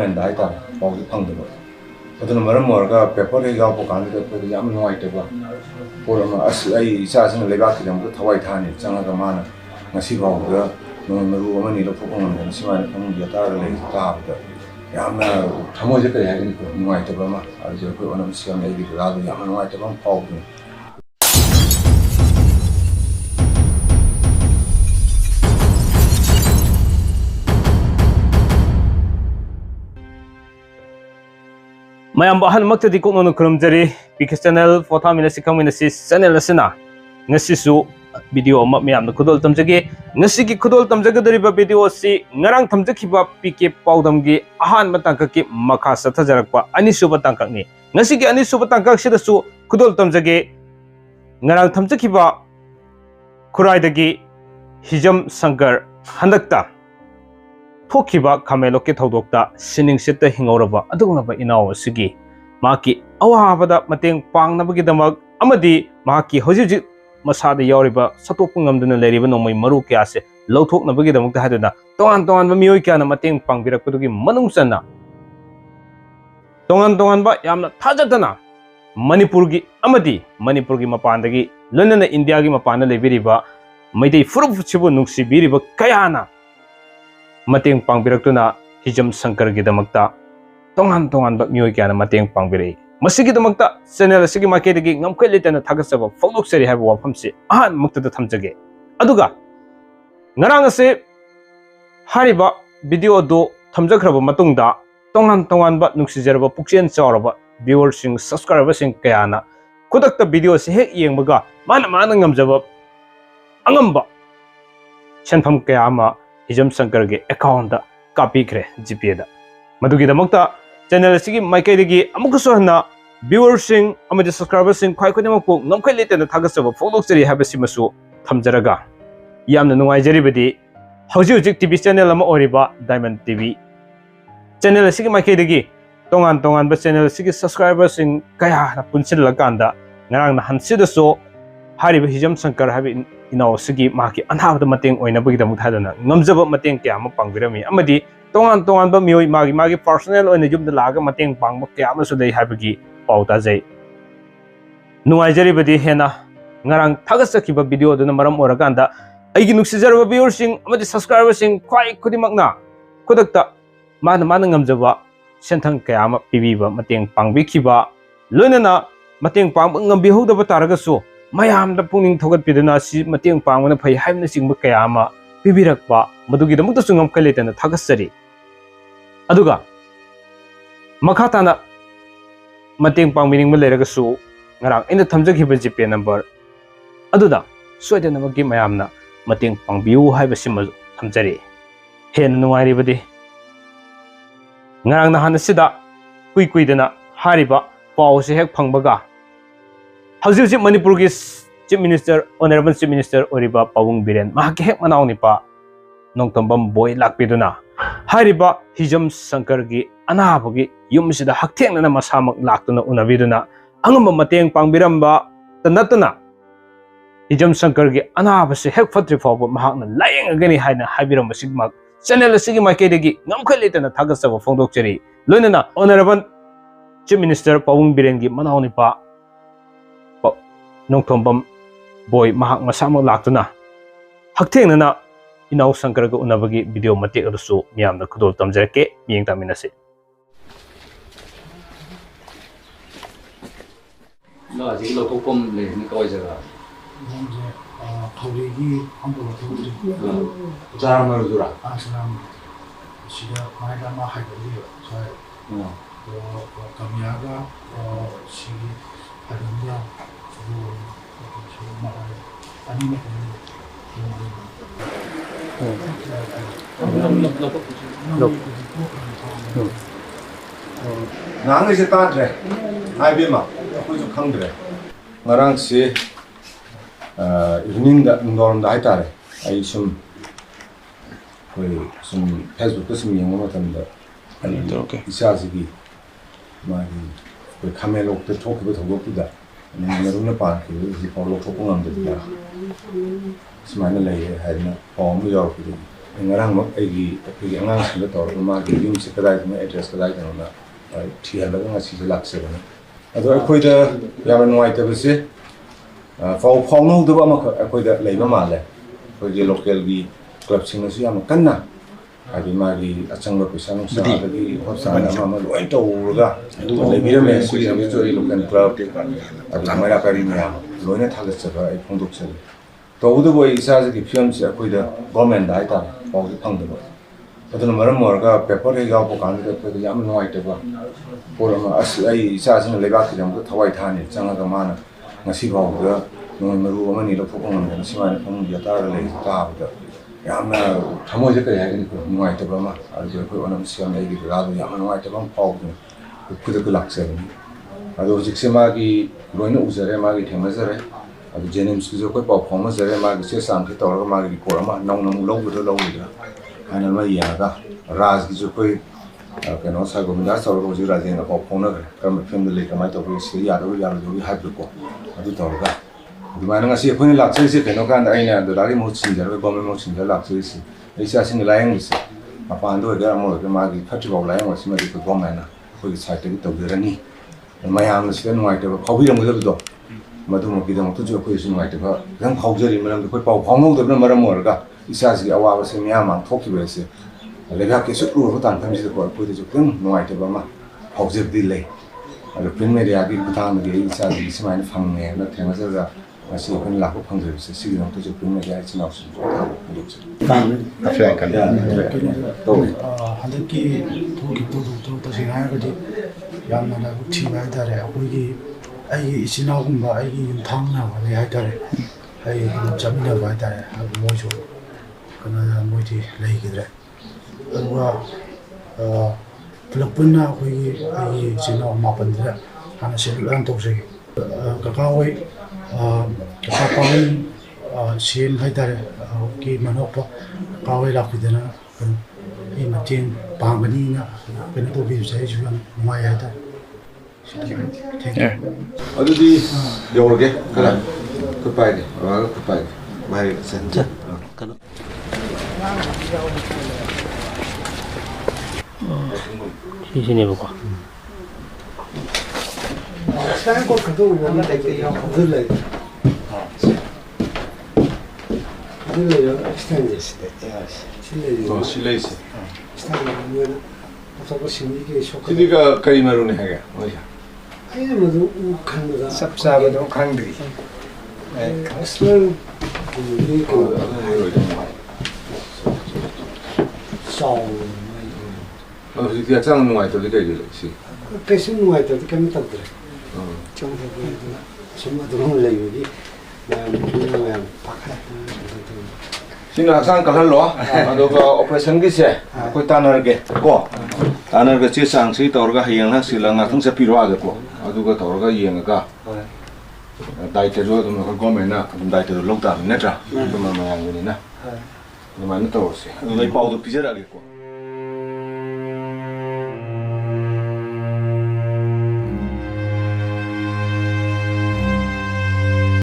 government da ita paw ji phang da aduna maram morga paper he jaw po kan da ko yam no ite ba por ma as ai isa sin lega ki dam ko thawai thani changa ga mana ngasi baw ga no maru amani lo phok ngam da sima phang ya ta le ta da yamna thamo je ka ya ni ko no ite ba ma ar je ko onam siam ai bi da yam no ite ba paw ni mayam bahan makta di ko no krum jari PK channel POTHAMINASI KHANGMINASI channel asina ngasi su video ma mayam na khudol tamjage ngasi ki khudol tamjaga dari ba video si ngarang thamjaki ba PK Paodam gi ahan matangka ki makha satha jarakpa ani suba tangkak ni ngasi ki ani suba tangkak sida su khudol tamjage ngarang thamjaki ba khurai dagi Hijam Sanker handakta Pokiba Kameloki Todokta, Sinning Sita Hingoraba, Adunaba Inao Sigi, Maki, Awabada, Mating Pang Nabagi Damag, Amadi, Maki, Hoji Masada Yoriba, Satopungam Duna Leriba no my Marukiase, Lotok Nabagi Damuk Hadana, Tongan Mioikana, Mating Pang Virakugi, Manungsana Tongan ba Yamna Tajatana, Manipurgi, Amadi, Manipurgi Mapandagi, London Indiagi Mapana Leviriba, Made Furu Chibu Nuksi Biriba Kayana. Mating pangbirakuna Hijam Sanker gidamakta tongan ba miyoi kya na mating pangbirei masigi damakta channel asigi makedagi ngamkhailitana thagasaba folloksari haiba wafamsi ahan muktada thamjage aduga ngarang ase hariba video do thamjakhraba matungda tongan ba nuksijaraba pukchen chawraba viewers sing subscribers sing kayana kudakta video se hek yengbaga mana ngamjaba angamba chenpham kayama Hijam Sanker ge account da copy kre GPA da madugi da makta channel sigi maikai dagi amukuso na viewers sing amadi subscribers sing khwai khone mak po ngamkhai lete na thagasaba folloksari habasi masu thamjaraga yamna nungai jari badi hauji TV channel ama oriba Diamond TV channel sigi maikai dagi tongan ba channel sigi subscribers sing kaya na punsil laganda ngarang na hansida so hariba Hijam Sanker habi inao sigi maki anhabda mateng oina bagi damuk thadana ngamjaba mateng kya ma pangbirami amadi tongan ba mioi magi personal oina jumda laga mateng pangba kya ma su dei habagi pauta jai nuai jari badi hena ngarang thagasaki ba video duna maram oraganda aigi nuksijarba viewers sing amadi subscribers sing khwai khudimakna khudakta mana ngamjaba senthang kya ma pibiba mateng pangbi khiba loinana mateng pang ngambi hodaba taragasu mayam da puning thogat pidana si mateng pangwana phai haimna singba kayama pibirakpa madugi da mukta sungam khaletana thagasari aduga makhatana mateng pangmining maleraga su ngarang ina thamjaghiba GPA number aduda soidana magi mayamna mateng pangbiu haiba sima thamjari hen nuari badi ngarang na hanasida kuidana hariba pau se hek phangbaga Hauji Manipur ki Chief Minister, Honorable Chief Minister Oriba Pawung Biren, mahaki hek Manao nipa nongtombam boy lakpiduna. Hariba Hijam Sanker gi Anaba gi yumsida hakteng na masamak laktuna unabiduna. Angamba mateng pangbiramba tanatuna. Hijam Sanker gi Anaba se hek fatri fawba mahakna Layengbiragani haina habiramba sigmak. Channel sigi makedegi ngamkhailitana thagasaba fongdokchari. Loinana Honorable Chief Minister Pawung Biren gi Manao nipa nongtombam boy mahak masama laktuna hakteng na inau Sanker ga unabagi video matik adusu miyamna khudol tamjarake miyeng taminasi la ji lo thopom le ni koi jaga thori gi Hon'Ble thori jar marudura asram sida maida ma haibali sai kamiyaga si adunda nang ise ta dre ai bi ma ko ju khang dre ngarang si evening da norm da haitare ai sum Facebook da sum yeng ma tam da ai isa ji ma ko kamelo te talk ba thog da Naruna Park, he followed Pokemon. Smile lay, had no form of ngarang aigi angang sila tor magi yum se kadai ma address kadai na thi hal ga ngasi lak se bana ado akoi da yam nuai ta bse fau phau no do ba ma akoi da leiba ma le akoi ge local gi club sing su yam kanna adi magi achang ba pisa no sa da gi hopsa na ma loi to ga leibira me su yam jo local club adi mara pari nya loina thal se ba ai phongdok se तौद वो इसाज की film से कोई the government दाई ता pause फंग दबो अदन मरम मरगा paper रे गाव कान दे कोई याम नोइ तबो पोरमा अस आई इसाज ने लेबा की दम थवाई थाने चंगा ग मान ngasi बाव द नोइ मरु अमनि ल फोकम न सिमाने फंग या ता ले ता द याम थमो जे के यानि को नोइ तबो मा अदो कोई ओनम सियाम आई की रा द याम नोइ तबो पाउ द खुद को लाक्से अदो जिक्से मा की लोइन उजरे मा की थेमजरे अब जेनिम्स की जो कोई पाव फॉर्म जरे माग से शाम के तौर माग रिपोर्ट मा नौ नौ लो खाना मा यागा राज की जो कोई कनो सा गोमिदा सौर को जो राजेन का पाव फोन कर कम फिल्म ले कमाई तो से यादो जो हाइप को अदु तौर का दुमाना ngasi अखोनी लाक्से से कनो कान आइना दलारी मो छिंजर गवर्नमेंट मो छिंजर लाक्से से ऐसा सिंग लायंग से अपान दो गा मो के मागी फेस्टिवल लायंग वसी मा को गवर्नमेंट ना कोई साइट की तो देरनी मयाम से नुआइ तो फाबी रम दो मधुमक्कीदमक जो कोई सुनाइतबा रंग फाउजरी मरम कोई पाव फाउनौदबना मरम ओरगा इसासी अवाब से म्याम थोखिबसे लेगा के सुरु तान फमसी को कोई जो कम नुआइतबा मा फाउजबदि ले अरो प्रिंट मीडिया की कुतान के इसासी सिमाइन फंगने न थेमजरा मसी अपन लाखो फंगजबसे सिगिन तो जो प्रिंट मीडिया चिनाउस काम अफ्लाइन kan तो हंदक की थोकी तो तसिना गदि यामना ला थिबा दारे अखोगी आई इचिनागुम्बा आई युमथांगना वाले हाइतारे आई जमिना वाइतारे मोइसो कना मोइति लेगिद्रे अदुगा पुलपुना कोई आई इचिना मापनद्रे हाना सेलुलान तोसे ककावै ककापावै सेम हाइतारे की मनोपा कावै लाखुदेना ई मतें पांगनीना कना तो बिजै जुन माय हाइतारे अदुदी योरगे कला कुपाइ दे वाला कुपाइ माइ सेंटर कला 시시네 보고 Sanker kado wala dekte ya hazırlay. Hazırlay extend işte ya. तो सिलाई से Extend böyle मतलब şimdi şok. सिदी का कई मरुने है क्या ओया Aynı mı bu kanıda? सबसाबदो खंगद्री Aslında bu ko sağ और सिदी अच्छा नुआइ तो दिखाई दे सी pesin nuayta kami tadre. Çok şimdi durum leyogi. Ben bilmiyorum pakha. सिना हसान कलर लो अदोगा ऑपरेशन की से कोई तानर के को तानर के चे सांग सी तौरगा हयंग ना सिलंगा थंग से पिरो आगे को अदुगा तौरगा येंगा दायित्व जो तुम गवर्नमेंट ना तुम दायित्व लोग ता नेट्रा तुम मयांग नि ना तुम मान तो से ले पाउ तो पिजर आगे को